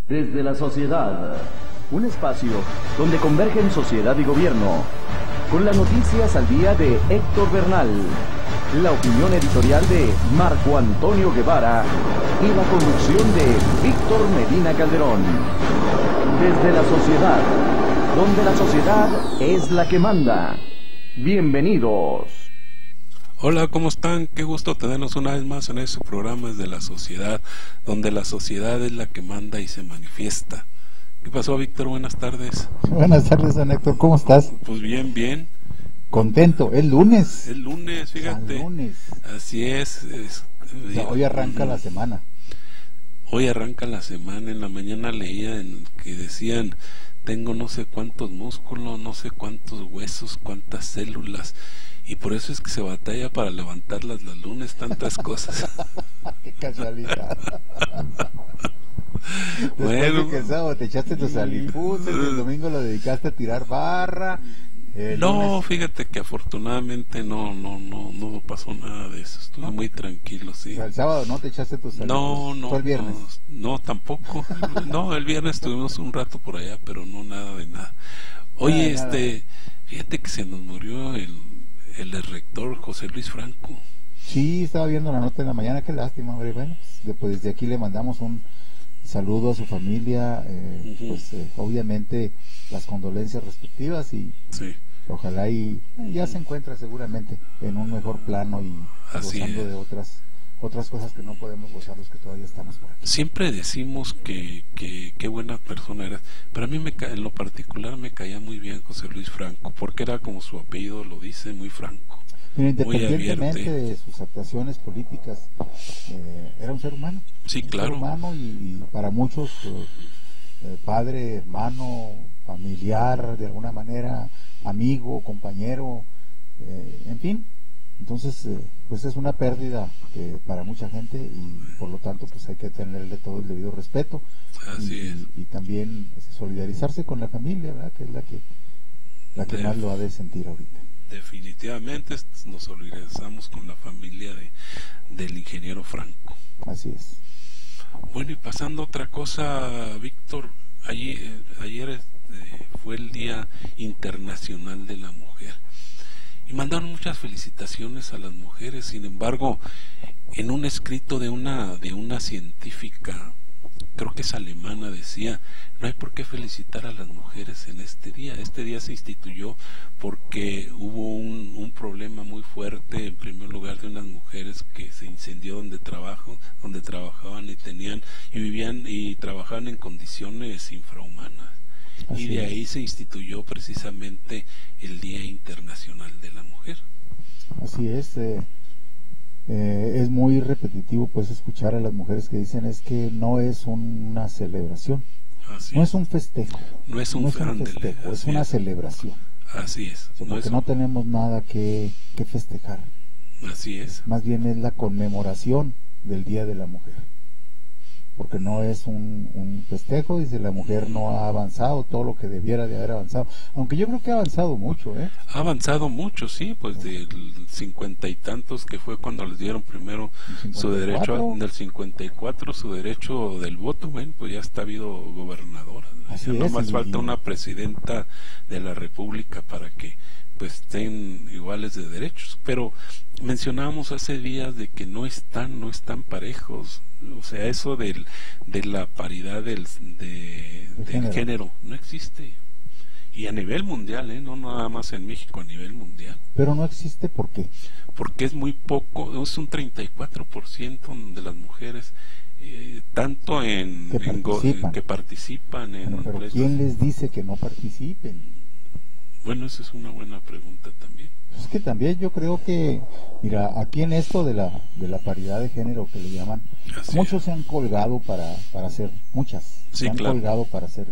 Desde la sociedad, un espacio donde convergen sociedad y gobierno, con las noticias al día de Héctor Bernal, la opinión editorial de Marco Antonio Guevara y la conducción de Víctor Medina Calderón. Desde la sociedad, donde la sociedad es la que manda. Bienvenidos. Hola, ¿cómo están? Qué gusto tenernos una vez más en este programa Desde la Sociedad, donde la sociedad es la que manda y se manifiesta. ¿Qué pasó, Víctor? Buenas tardes. Buenas tardes, don Héctor, ¿cómo estás? Pues bien, bien. Contento, es lunes. Es lunes, fíjate. Es lunes. Así es. O sea, hoy arranca la semana. Hoy arranca la semana. En la mañana leía que decían, tengo no sé cuántos músculos, no sé cuántos huesos, cuántas células. Y por eso es que se batalla para levantarlas los lunes, tantas cosas. Qué casualidad. Bueno, Después de que el sábado te echaste tus alipuses, el domingo lo dedicaste a tirar barra. No, lunes... fíjate que afortunadamente no pasó nada de eso. Estuve muy tranquilo, sí. O sea, el sábado no te echaste tus alipuses. No. ¿Fue el viernes? No, tampoco. No, el viernes estuvimos un rato por allá, pero no nada de nada. Oye, Nada. fíjate que se nos murió el rector José Luis Franco. Sí, estaba viendo la nota en la mañana, qué lástima, hombre. Bueno, pues desde aquí le mandamos un saludo a su familia, obviamente las condolencias respectivas y Sí. ojalá y ya se encuentra seguramente en un mejor plano y Así gozando es. de otras cosas que no podemos gozar los que todavía estamos por aquí. Siempre decimos que qué buena persona era, pero a mí en lo particular me caía muy bien José Luis Franco, porque era como su apellido lo dice, muy franco. Pero Muy independientemente abierto. de sus actuaciones políticas, era un ser humano. Sí, claro. Un ser humano y para muchos padre, hermano, familiar, de alguna manera, amigo, compañero, en fin. Entonces, pues es una pérdida para mucha gente y por lo tanto pues hay que tenerle todo el debido respeto. Así es. Y también solidarizarse con la familia, ¿verdad? Que es la que más lo ha de sentir ahorita. Definitivamente nos solidarizamos con la familia del ingeniero Franco. Así es. Bueno, y pasando a otra cosa, Víctor, ayer fue el Día Internacional de la Mujer y mandaron muchas felicitaciones a las mujeres. Sin embargo, en un escrito de una científica, creo que es alemana, decía, no hay por qué felicitar a las mujeres en este día. Este día se instituyó porque hubo un problema muy fuerte, en primer lugar, de unas mujeres que se incendió donde trabajaban y vivían y trabajaban en condiciones infrahumanas. Así Y de ahí se instituyó precisamente el Día Internacional de la Mujer. Así es muy repetitivo pues escuchar a las mujeres que dicen es que no es una celebración, Así no es un festejo, no es un festejo, es una celebración. Así es. O sea, porque no tenemos nada que festejar. Así es. Más bien es la conmemoración del Día de la Mujer. Porque no es un festejo, dice, la mujer no ha avanzado todo lo que debiera de haber avanzado. Aunque yo creo que ha avanzado mucho, Ha avanzado mucho, sí, pues del 50 y tantos que fue cuando les dieron primero su derecho, del 54 su derecho del voto, bueno, pues ya está habido gobernadora. Así Ya es, nomás falta una presidenta de la República para que pues estén iguales de derechos, pero mencionábamos hace días de que no están parejos, o sea, eso de la paridad del género no existe, y a nivel mundial, no nada más en México, a nivel mundial. Pero no existe, ¿por qué? Porque es muy poco, es un 34% de las mujeres, tanto que participan en... Pero ¿quién les dice que no participen? Bueno, esa es una buena pregunta también. Es que también yo creo que, mira, aquí en esto de la paridad de género que le llaman, muchos se han colgado para hacer, se han colgado para hacer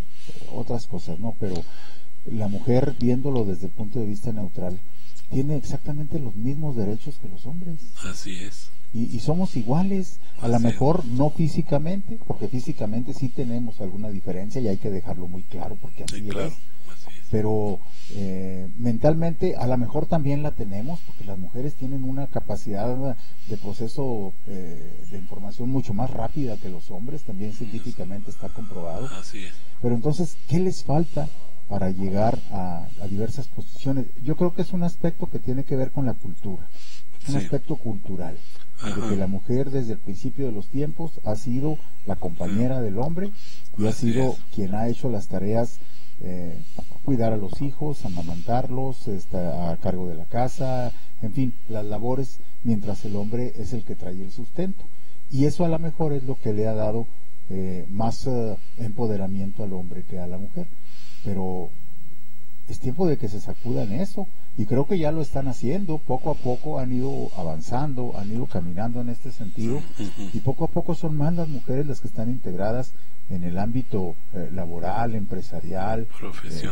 otras cosas, ¿no? Pero la mujer, viéndolo desde el punto de vista neutral, tiene exactamente los mismos derechos que los hombres. Así es. Y somos iguales, a lo mejor no físicamente, porque físicamente sí tenemos alguna diferencia y hay que dejarlo muy claro, porque así sí, claro. es. Así es. pero mentalmente a lo mejor también la tenemos, porque las mujeres tienen una capacidad de proceso de información mucho más rápida que los hombres, también científicamente está comprobado. Así es. Pero entonces, ¿qué les falta para llegar a diversas posiciones? Yo creo que es un aspecto que tiene que ver con la cultura, un aspecto cultural. De que la mujer desde el principio de los tiempos ha sido la compañera del hombre y ha sido quien ha hecho las tareas, cuidar a los hijos, amamantarlos, está a cargo de la casa, en fin, las labores, mientras el hombre es el que trae el sustento. Y eso a lo mejor es lo que le ha dado más empoderamiento al hombre que a la mujer. Pero es tiempo de que se sacudan eso, y creo que ya lo están haciendo, poco a poco han ido avanzando, han ido caminando en este sentido, y poco a poco son más las mujeres las que están integradas en el ámbito laboral, empresarial,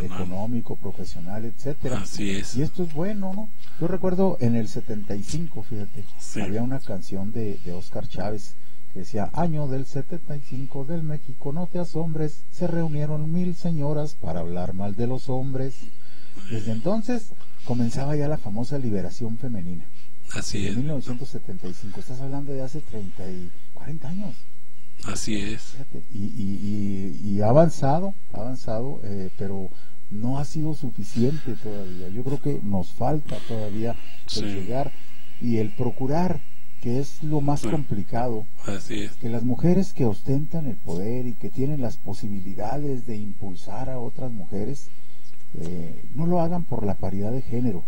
económico, profesional, etcétera. Así es. Y esto es bueno, ¿no? Yo recuerdo en el 75, fíjate, había una canción de Óscar Chávez que decía: año del 75 del México, no te asombres, se reunieron 1000 señoras para hablar mal de los hombres. Desde entonces comenzaba ya la famosa liberación femenina. Así es. En 1975, estás hablando de hace 40 años. Así es. Fíjate, y ha avanzado, pero no ha sido suficiente todavía. Yo creo que nos falta todavía el llegar y el procurar, que es lo más complicado. Así es. Que las mujeres que ostentan el poder y que tienen las posibilidades de impulsar a otras mujeres, no lo hagan por la paridad de género,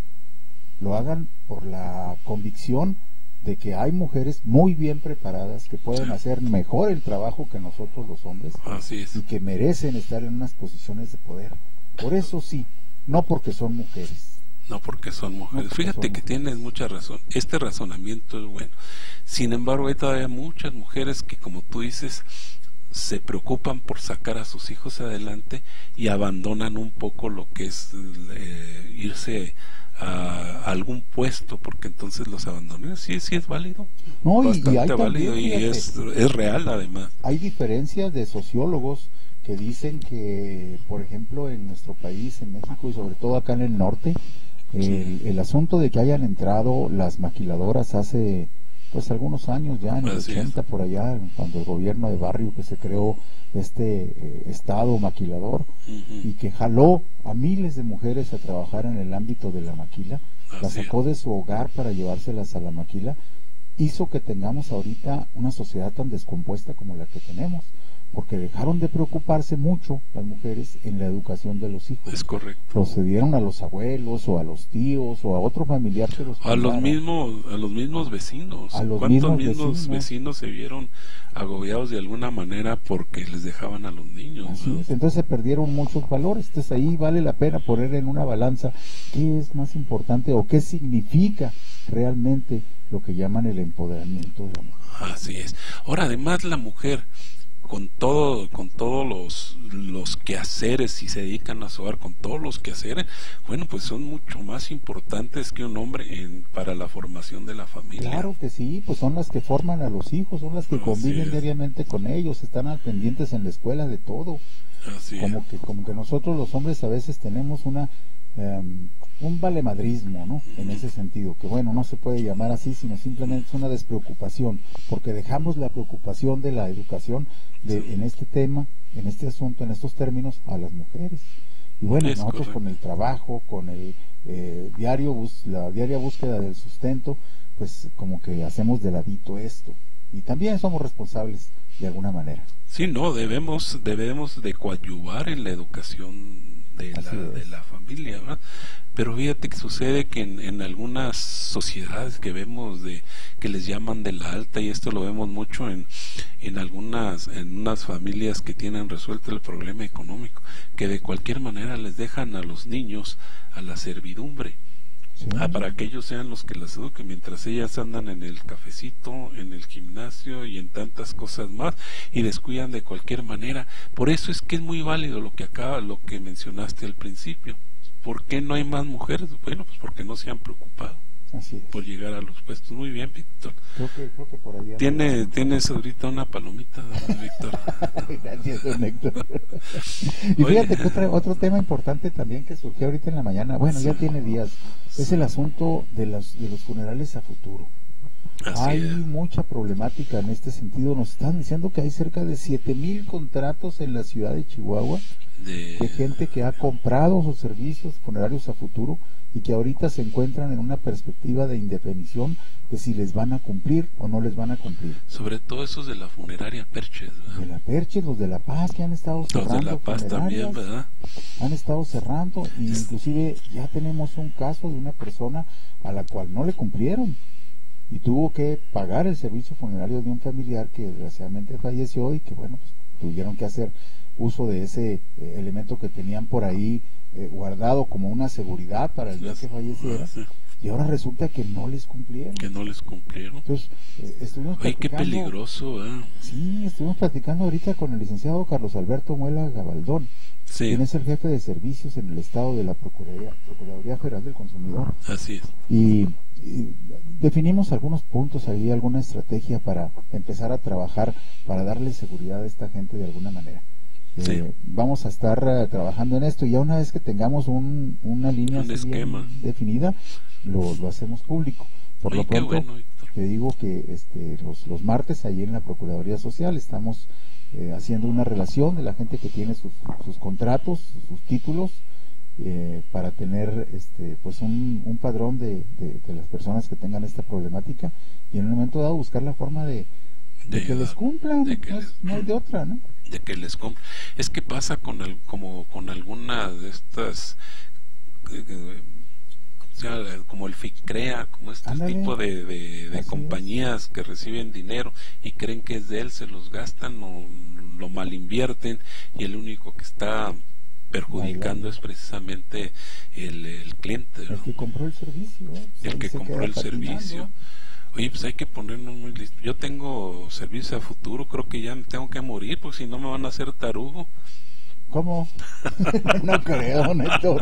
lo hagan por la convicción de que hay mujeres muy bien preparadas que pueden hacer mejor el trabajo que nosotros los hombres. Así es. Y que merecen estar en unas posiciones de poder. Por eso sí, no porque son mujeres. No porque son mujeres. Fíjate que tienes mucha razón. Este razonamiento es bueno. Sin embargo, hay todavía muchas mujeres que, como tú dices, se preocupan por sacar a sus hijos adelante y abandonan un poco lo que es irse a algún puesto, porque entonces los abandonan. Sí es válido. No, bastante y hay válido, también, y es real además. Hay diferencias de sociólogos que dicen que, por ejemplo, en nuestro país, en México y sobre todo acá en el norte, el asunto de que hayan entrado las maquiladoras hace pues algunos años, ya en el 80 por allá, cuando el gobierno de Barrio que se creó estado maquilador, y que jaló a miles de mujeres a trabajar en el ámbito de la maquila, las sacó de su hogar para llevárselas a la maquila, hizo que tengamos ahorita una sociedad tan descompuesta como la que tenemos, porque dejaron de preocuparse mucho las mujeres en la educación de los hijos. Es correcto. Los cedieron a los abuelos o a los tíos o a otro familiar que los a los mismos vecinos. ¿Cuántos mismos vecinos se vieron agobiados de alguna manera porque les dejaban a los niños? Así es. Entonces se perdieron muchos valores. Entonces ahí vale la pena poner en una balanza qué es más importante o qué significa realmente lo que llaman el empoderamiento de la mujer. Así es. Ahora, además, la mujer, con todos los quehaceres, si se dedican a su hogar, con todos los quehaceres, bueno, pues son mucho más importantes que un hombre para la formación de la familia. Claro que sí, pues son las que forman a los hijos, son las que conviven diariamente con ellos, están al pendientes en la escuela de todo. Como que nosotros los hombres a veces tenemos un valemadrismo, ¿no? En ese sentido, que bueno, no se puede llamar así, sino simplemente es una despreocupación, porque dejamos la preocupación de la educación en este tema, en este asunto, en estos términos, a las mujeres. Y bueno, nosotros con el trabajo, con el la diaria búsqueda del sustento, pues como que hacemos de ladito esto. Y también somos responsables de alguna manera. Sí, no, debemos de coadyuvar en la educación de la familia, ¿verdad? Pero fíjate que sucede que en algunas sociedades que vemos que les llaman de la alta, y esto lo vemos mucho en unas familias que tienen resuelto el problema económico, que de cualquier manera les dejan a los niños a la servidumbre. Para que ellos sean los que las eduquen, mientras ellas andan en el cafecito, en el gimnasio y en tantas cosas más, y descuidan de cualquier manera. Por eso es que es muy válido lo que mencionaste al principio. ¿Por qué no hay más mujeres? Bueno, pues porque no se han preocupado. por llegar a los puestos. Muy bien, Víctor. Creo que por ahí tienes ahorita una palomita, Víctor. Gracias, don Héctor. Y fíjate que otro tema importante también que surgió ahorita en la mañana, bueno, ya tiene días, es el asunto de los funerales a futuro. Hay mucha problemática en este sentido. Nos están diciendo que hay cerca de 7,000 contratos en la ciudad de Chihuahua de gente que ha comprado sus servicios funerarios a futuro y que ahorita se encuentran en una perspectiva de indefinición de si les van a cumplir o no les van a cumplir. Sobre todo esos de la funeraria Perches, ¿verdad? De la Perches, los de La Paz que han estado cerrando. Los de La Paz también, ¿verdad? Han estado cerrando y inclusive ya tenemos un caso de una persona a la cual no le cumplieron y tuvo que pagar el servicio funerario de un familiar que desgraciadamente falleció y que bueno, pues tuvieron que hacer uso de ese elemento que tenían por ahí guardado como una seguridad para el día que falleciera. Y ahora resulta que no les cumplieron. Entonces, estuvimos platicando. Ay, qué peligroso, ¿eh? Sí, estuvimos platicando ahorita con el licenciado Carlos Alberto Muela Gabaldón, quien es el jefe de servicios en el estado de la Procuraduría Federal del Consumidor. Así es. Y definimos algunos puntos ahí, alguna estrategia para empezar a trabajar, para darle seguridad a esta gente de alguna manera. Vamos a estar trabajando en esto y ya una vez que tengamos una línea esquema definida, lo hacemos público. Por lo pronto, te digo que los martes ahí en la Procuraduría Social estamos haciendo una relación de la gente que tiene sus contratos, sus títulos, para tener pues un padrón de las personas que tengan esta problemática y en un momento dado buscar la forma de que les cumplan, no hay de otra, ¿no? De que les cumplan. Es que pasa como con alguna de estas como el FICREA, como tipo de compañías que reciben dinero y creen que es de él, se los gastan o lo malinvierten y el único que está perjudicando es precisamente el cliente, ¿no? El que compró el servicio, el que compró el servicio. Oye, pues hay que ponernos muy listos. Yo tengo servicio a futuro, creo que ya me tengo que morir, porque si no me van a hacer tarugo. ¿Cómo? No creo, Néstor.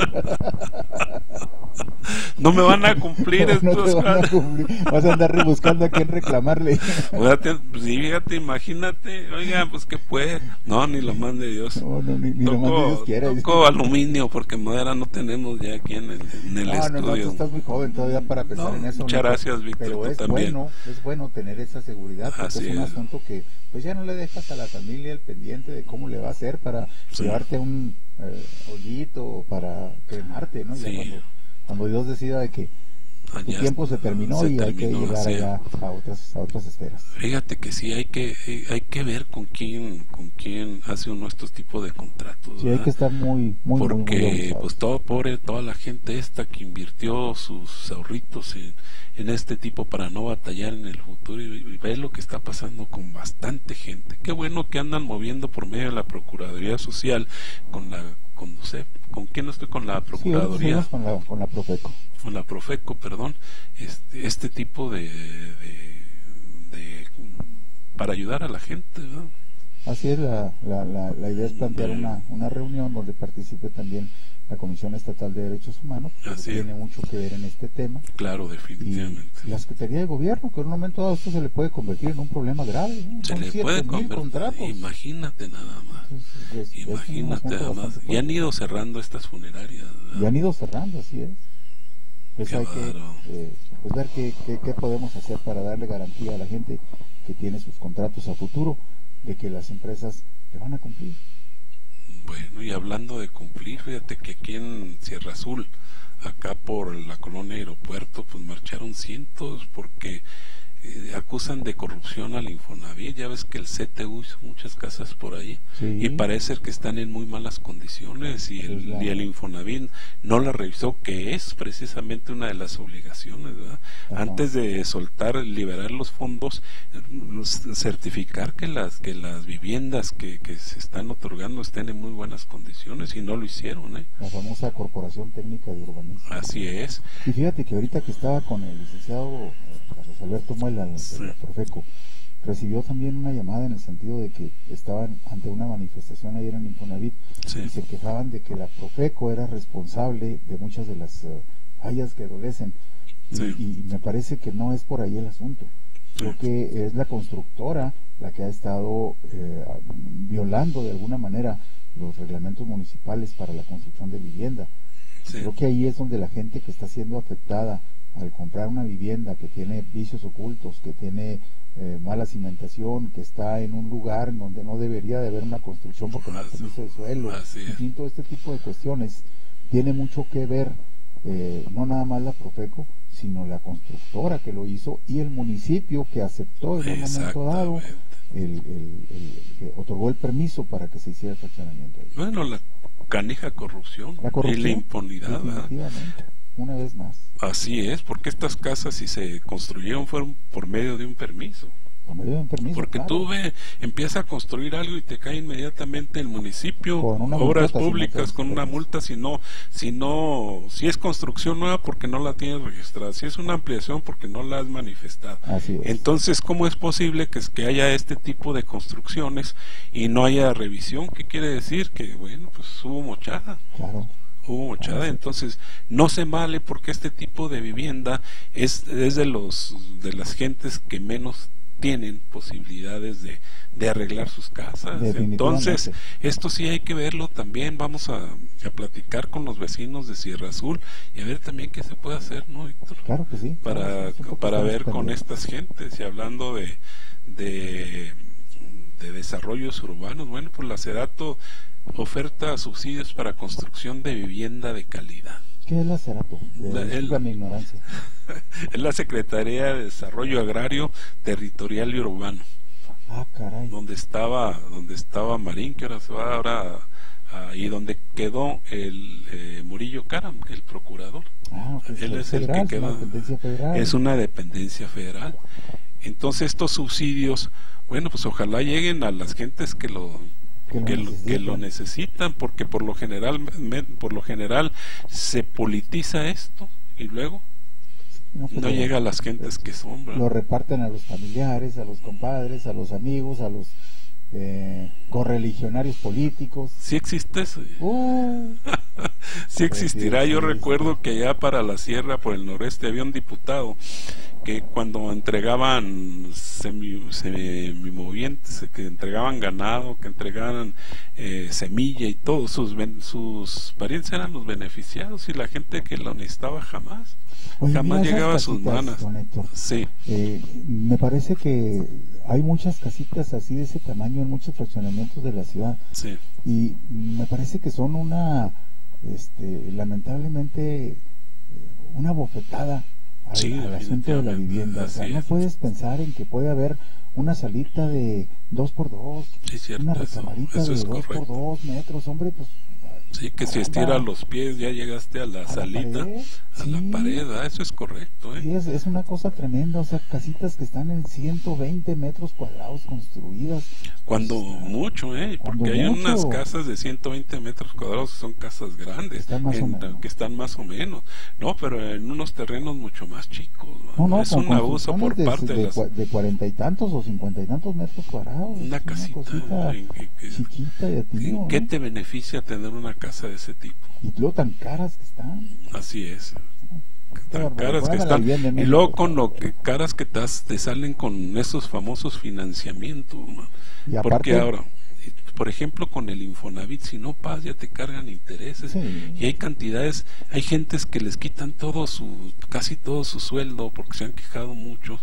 No me van a cumplir estos. No van a cumplir. Vas a andar rebuscando a quién reclamarle. Pues sí, fíjate, imagínate. Oiga, pues que puede. No, ni lo mande Dios. No, ni lo mande Dios quiera. Toco aluminio, porque madera no tenemos ya aquí en el estudio. No, tú estás muy joven todavía para pensar en eso. Muchas gracias, Víctor. Pero es bueno tener esa seguridad, porque es un asunto que pues ya no le dejas a la familia el pendiente de cómo le va a hacer para llevarte un hoyito, para cremarte, ¿no? Sí. Ya cuando Dios decida de que tu tiempo se terminó y hay que llegar allá a otras esferas. Fíjate que sí, hay que ver con quién hace uno estos tipos de contratos. Sí, hay que estar muy porque pues toda la gente esta que invirtió sus ahorritos en este tipo para no batallar en el futuro y ver lo que está pasando con bastante gente. Qué bueno que andan moviendo por medio de la Procuraduría Social ¿con quién estoy? Con la Procuraduría. Sí, con la Profeco. Con la Profeco, perdón, este tipo de para ayudar a la gente, ¿no? Así es, la idea es plantear una reunión donde participe también la Comisión Estatal de Derechos Humanos, que tiene mucho que ver en este tema. Claro, definitivamente. Y la Secretaría de Gobierno, que en un momento dado esto se le puede convertir en un problema grave, ¿no? Se le puede convertir, imagínate nada más. Imagínate nada más. Y han ido cerrando estas funerarias, ¿verdad? Y han ido cerrando, así es. Pues hay que ver qué podemos hacer para darle garantía a la gente que tiene sus contratos a futuro de que las empresas le van a cumplir. Bueno, y hablando de cumplir, fíjate que aquí en Sierra Azul, acá por la colonia Aeropuerto, pues marcharon cientos porque acusan de corrupción al Infonavit. Ya ves que el CTU hizo muchas casas por ahí y parece que están en muy malas condiciones y el Infonavit no la revisó, que es precisamente una de las obligaciones, ¿verdad? Antes de liberar los fondos, certificar que las viviendas que se están otorgando estén en muy buenas condiciones, y no lo hicieron, ¿eh? La famosa Corporación Técnica de Urbanismo. Así es. Y fíjate que ahorita que estaba con el licenciado Carlos Alberto Muela, de la Profeco, recibió también una llamada en el sentido de que estaban ante una manifestación ayer en Infonavit y se quejaban de que la Profeco era responsable de muchas de las fallas que adolecen y me parece que no es por ahí el asunto. Creo que es la constructora la que ha estado violando de alguna manera los reglamentos municipales para la construcción de vivienda. Creo que ahí es donde la gente que está siendo afectada al comprar una vivienda que tiene vicios ocultos, que tiene mala cimentación, que está en un lugar en donde no debería de haber una construcción porque no hay permiso de suelo, en fin, todo este tipo de cuestiones tiene mucho que ver, no nada más la Profeco, sino la constructora que lo hizo y el municipio que aceptó en un momento dado, que otorgó el permiso para que se hiciera el fraccionamiento. Bueno, la canija corrupción y la impunidad, una vez más. Así es, porque estas casas, si se construyeron, fueron por medio de un permiso. Porque claro, tú empiezas a construir algo y te cae inmediatamente el municipio, obras públicas con una multa si es construcción nueva porque no la tienes registrada, si es una ampliación porque no la has manifestado. Entonces, ¿cómo es posible que haya este tipo de construcciones y no haya revisión? ¿Qué quiere decir? Que bueno, pues hubo mochada. Claro. Hubo mochada, entonces no se vale porque este tipo de vivienda es de las gentes que menos tienen posibilidades de arreglar sus casas. Entonces esto sí hay que verlo también. Vamos a platicar con los vecinos de Sierra Azul y a ver también qué se puede hacer, ¿no, Víctor? Claro que sí. Para ver con estas gentes. Y hablando de desarrollos urbanos, bueno, pues la Serato oferta subsidios para construcción de vivienda de calidad. ¿Qué es la Serato? Mi ignorancia. Es la Secretaría de Desarrollo Agrario, Territorial y Urbano. Ah, caray. Donde estaba Marín, que ahora se va y donde quedó el Murillo Caram, el procurador. Él es federal, el que quedó. Es una dependencia federal. Entonces estos subsidios, bueno, pues ojalá lleguen a las gentes que lo necesitan, porque por lo general se politiza esto y luego no llega a las gentes que son, ¿verdad? Lo reparten a los familiares, a los compadres, a los amigos, a los correligionarios políticos. Sí existe eso. Sí existirá. Yo recuerdo que allá para la sierra, por el noreste, había un diputado que cuando entregaban semimovientes, que entregaban ganado, que entregaban semilla y todo, sus parientes eran los beneficiados y la gente que lo necesitaba jamás llegaba a sus manos. Sí. Me parece que hay muchas casitas así de ese tamaño en muchos fraccionamientos de la ciudad. Sí. Y me parece que son lamentablemente una bofetada al asunto de la vivienda. O sea, no puedes pensar en que puede haber una salita de 2x2, una recamarita de 2x2 metros, hombre, pues. Sí, que si estiras los pies ya llegaste a la salita, a la pared, eso es correcto. Sí, es una cosa tremenda, o sea, casitas que están en 120 metros cuadrados construidas. Cuando mucho, porque hay unas casas de 120 metros cuadrados que son casas grandes, que están más o menos, no, pero en unos terrenos mucho más chicos. No, es un abuso por parte de 40 y tantos o 50 y tantos metros cuadrados. Una casita chiquita de tiro. ¿En qué te beneficia tener una casa de ese tipo? Y luego tan caras que están. Así es. Tan caras que están. Y luego con lo que caras que te salen con esos famosos financiamientos. Y aparte, porque ahora, por ejemplo, con el Infonavit, si no pagas ya te cargan intereses. Y hay cantidades, hay gentes que les quitan casi todo su sueldo, porque se han quejado mucho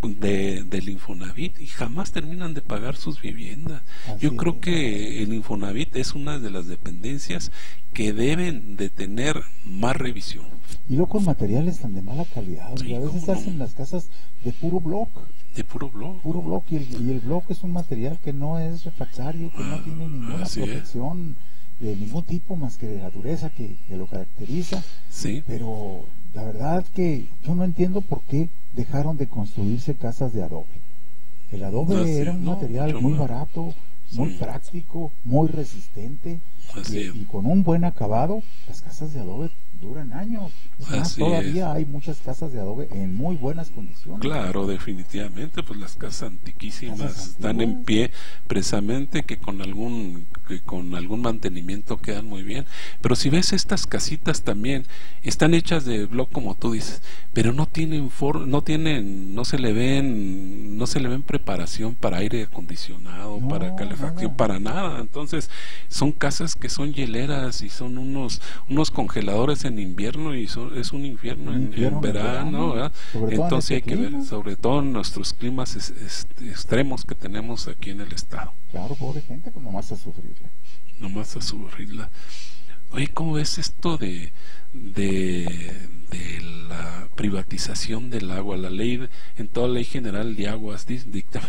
del Infonavit y jamás terminan de pagar sus viviendas. Yo creo que el Infonavit es una de las dependencias que deben de tener más revisión. Y luego con materiales tan de mala calidad, y a veces hacen las casas de puro block. Puro block, y el block es un material que no es refractario, que no tiene ninguna protección de ningún tipo más que de la dureza que lo caracteriza. Pero la verdad que yo no entiendo por qué dejaron de construirse casas de adobe. El adobe era un material muy barato, muy práctico, muy resistente, y con un buen acabado. Las casas de adobe duran años. Todavía hay muchas casas de adobe en muy buenas condiciones. Claro, definitivamente, pues las casas antiquísimas están en pie, precisamente que con algún que con algún mantenimiento quedan muy bien. Pero si ves estas casitas también, están hechas de bloc como tú dices, pero no tienen no se le ven preparación para aire acondicionado, para calefacción, para nada. Entonces son casas que son hieleras y son unos congeladores en invierno y es un infierno en verano, ¿verdad? Entonces hay que ver, sobre todo en nuestros climas extremos que tenemos aquí en el estado. Claro, pobre gente, pues nomás a sufrirla. Nomás a sufrirla. Oye, ¿cómo ves esto de la privatización del agua? La ley, en toda ley general de aguas dicta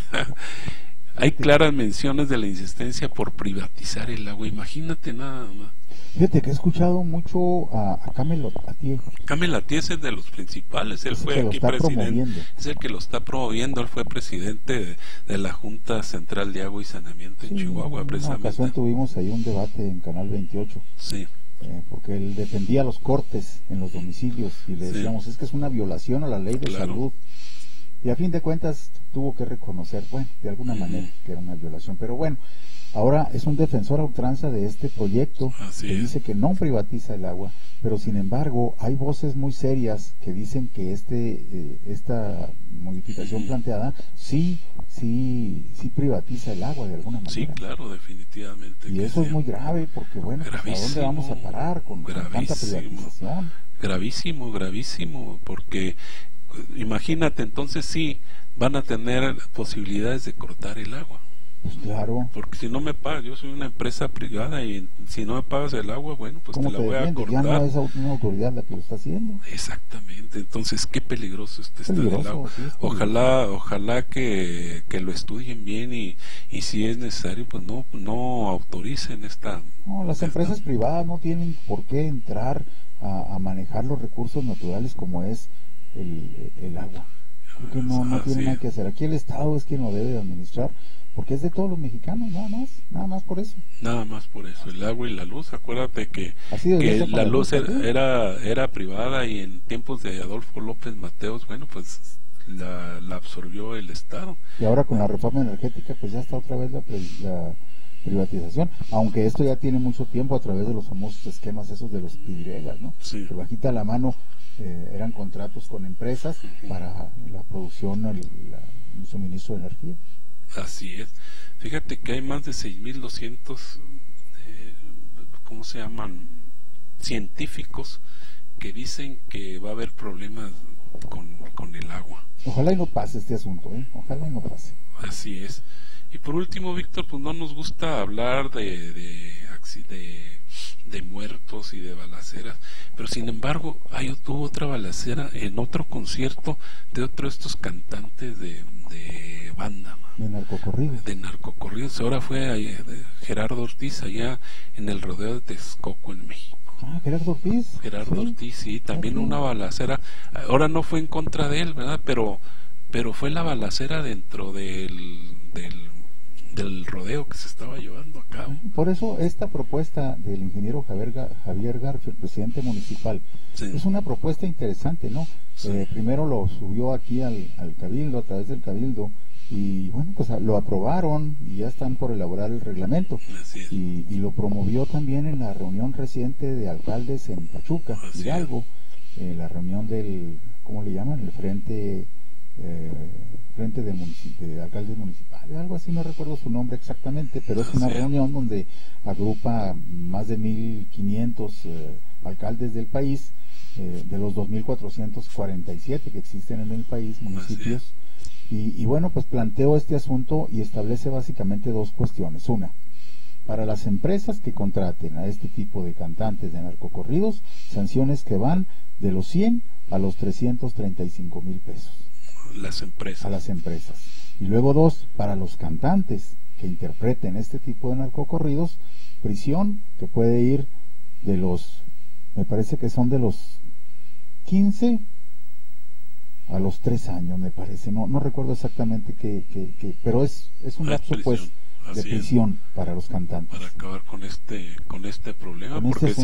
hay claras menciones de la insistencia por privatizar el agua. Imagínate nada más. Fíjate que he escuchado mucho a Kamel Atié. Kamel Atié es de los principales, él fue aquí presidente, es el que lo está promoviendo, él fue presidente de la Junta Central de Agua y Saneamiento en Chihuahua, precisamente. En una ocasión tuvimos ahí un debate en Canal 28. Sí. Porque él defendía los cortes en los domicilios y le decíamos, es que es una violación a la ley de salud. Y a fin de cuentas tuvo que reconocer, bueno, de alguna manera que era una violación. Pero bueno, ahora es un defensor a ultranza de este proyecto que dice que no privatiza el agua, pero sin embargo hay voces muy serias que dicen que esta modificación planteada sí privatiza el agua de alguna manera. Sí, claro, definitivamente. Y eso es muy grave porque, bueno, pues, ¿a dónde vamos a parar con tanta privatización? Gravísimo, porque imagínate, entonces sí van a tener posibilidades de cortar el agua. Pues claro. Porque si no me pagas, yo soy una empresa privada y si no me pagas el agua, bueno, pues te la voy a cortar. Ya no es una autoridad la que lo está haciendo. Exactamente, entonces qué peligroso está del agua. Sí, ojalá que lo estudien bien y si es necesario, pues no autoricen esta. No, las empresas privadas no tienen por qué entrar a manejar los recursos naturales como es el agua. Porque no tiene nada que hacer. Aquí el Estado es quien lo debe de administrar, porque es de todos los mexicanos, nada más por eso. Nada más por eso, el agua y la luz. Acuérdate que la luz era privada y en tiempos de Adolfo López Mateos, bueno, pues la absorbió el Estado. Y ahora con la reforma energética, pues ya está otra vez la privatización, aunque esto ya tiene mucho tiempo a través de los famosos esquemas esos de los pidregas, ¿no? Sí. Que bajita la mano eran contratos con empresas para la producción, el suministro de energía. Así es. Fíjate que hay más de 6.200 ¿cómo se llaman? Científicos que dicen que va a haber problemas con el agua. Ojalá y no pase este asunto, ojalá y no pase. Así es. Y por último, Víctor, pues no nos gusta hablar de muertos y de balaceras, pero sin embargo tuvo otra balacera en otro concierto de otro de estos cantantes de banda, de narcocorridos. Ahora fue Gerardo Ortiz allá en el rodeo de Texcoco en México. Gerardo Ortiz, sí, también una balacera. Ahora no fue en contra de él, ¿verdad? Pero fue la balacera dentro del rodeo que se estaba llevando a cabo. Por eso esta propuesta del ingeniero Javier Garfio, presidente municipal, es una propuesta interesante, ¿no? Primero lo subió aquí al Cabildo, a través del Cabildo, y bueno, pues lo aprobaron y ya están por elaborar el reglamento. Y lo promovió también en la reunión reciente de alcaldes en Pachuca, Hidalgo, la reunión del, ¿cómo le llaman? El Frente de Alcaldes Municipales, algo así, no recuerdo su nombre exactamente, pero es una reunión donde agrupa más de 1.500 alcaldes del país, de los 2.447 que existen en el país, municipios, y bueno, pues planteó este asunto y establece básicamente dos cuestiones. Una, para las empresas que contraten a este tipo de cantantes de narcocorridos, sanciones que van de los 100 a los 335,000 pesos. A las empresas. Y luego dos, para los cantantes que interpreten este tipo de narcocorridos, prisión que puede ir de los, me parece que son de los 15 a los 3 años, me parece, no recuerdo exactamente pero es un lapso, pues, de prisión para los cantantes. Para acabar con este problema, porque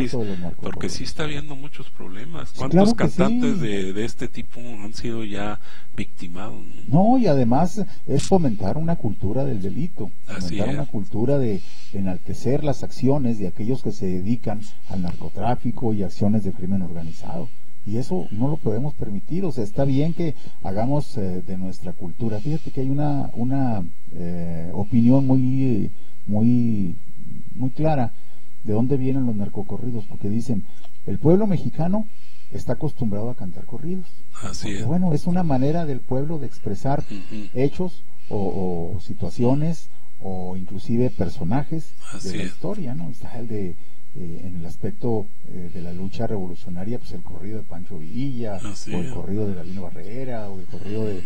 sí está habiendo muchos problemas. ¿Cuántos cantantes de este tipo han sido ya victimados? No, y además es fomentar una cultura del delito, fomentar una cultura de enaltecer las acciones de aquellos que se dedican al narcotráfico y acciones de crimen organizado. Y eso no lo podemos permitir. O sea, está bien que hagamos de nuestra cultura. Fíjate que hay una opinión muy clara de dónde vienen los narcocorridos, porque dicen, el pueblo mexicano está acostumbrado a cantar corridos. Así es. Bueno, es una manera del pueblo de expresar hechos o situaciones o inclusive personajes de la historia, ¿no? Está el de en el aspecto de la lucha revolucionaria, pues el corrido de Pancho Villa, o el corrido de Gabino Barrera, o el corrido de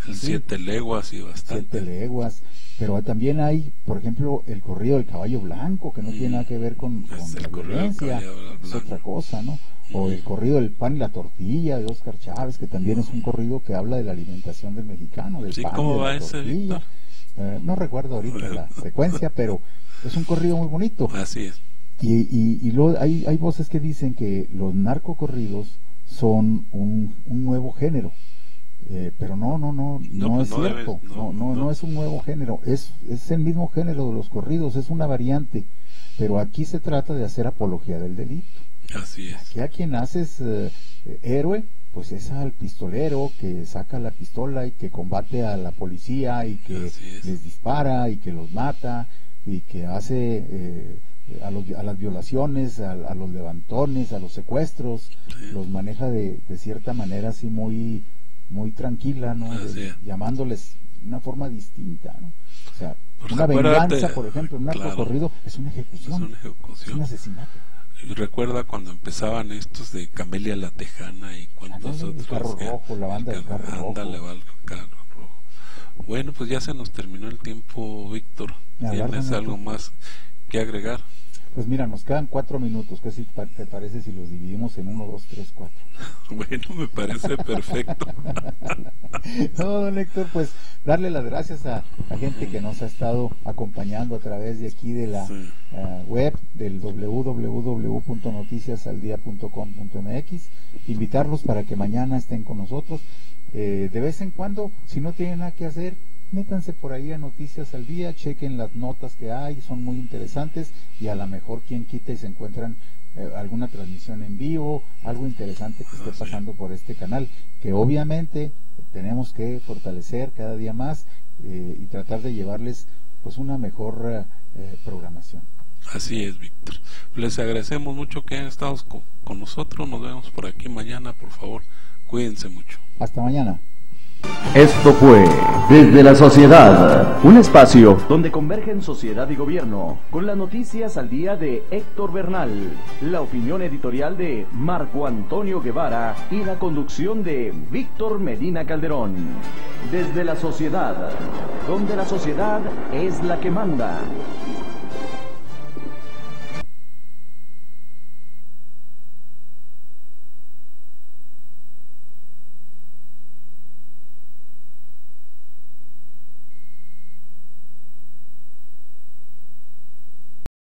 el Siete Leguas y bastante. 7 Leguas, pero también hay, por ejemplo, el corrido del Caballo Blanco, que no tiene nada que ver con la violencia, es otra cosa, ¿no? O el corrido del Pan y la Tortilla de Óscar Chávez, que también es un corrido que habla de la alimentación del mexicano, del pan ¿cómo y de va la ese, tortilla. No recuerdo ahorita la frecuencia, pero es un corrido muy bonito. Así es. Y luego hay voces que dicen que los narcocorridos son un nuevo género, pero no es cierto, no es un nuevo género, es el mismo género de los corridos, es una variante, pero aquí se trata de hacer apología del delito. Así es. Aquí a quien haces héroe, pues es al pistolero que saca la pistola y que combate a la policía y que les dispara y que los mata y que hace a las violaciones, a los levantones, a los secuestros, los maneja de cierta manera así muy tranquila, ¿no? Llamándoles de una forma distinta, ¿no? O sea, una venganza, por ejemplo, un narcocorrido es una ejecución, es un asesinato. Y recuerda cuando empezaban estos de Camelia la Tejana y cuántos otros. El Carro Rojo, la banda del Carro Rojo. Ándale, va el Carro Rojo. Bueno, pues ya se nos terminó el tiempo, Víctor. ¿Tienes algo más que agregar? Pues mira, nos quedan 4 minutos. ¿Qué te parece si los dividimos en 1, 2, 3, 4? Bueno, me parece perfecto. No, don Héctor, pues darle las gracias a gente que nos ha estado acompañando a través de aquí de la web del www.noticiasaldia.com.mx. Invitarlos para que mañana estén con nosotros. De vez en cuando, si no tienen nada que hacer, métanse por ahí a Noticias al Día, chequen las notas que hay, son muy interesantes, y a lo mejor quien quita y se encuentran alguna transmisión en vivo, algo interesante que esté pasando por este canal, que obviamente tenemos que fortalecer cada día más y tratar de llevarles pues una mejor programación. Así es, Víctor. Les agradecemos mucho que hayan estado con nosotros. Nos vemos por aquí mañana, por favor. Cuídense mucho. Hasta mañana. Esto fue Desde la Sociedad, un espacio donde convergen sociedad y gobierno, con las noticias al día de Héctor Bernal, la opinión editorial de Marco Antonio Guevara y la conducción de Víctor Medina Calderón. Desde la Sociedad, donde la sociedad es la que manda.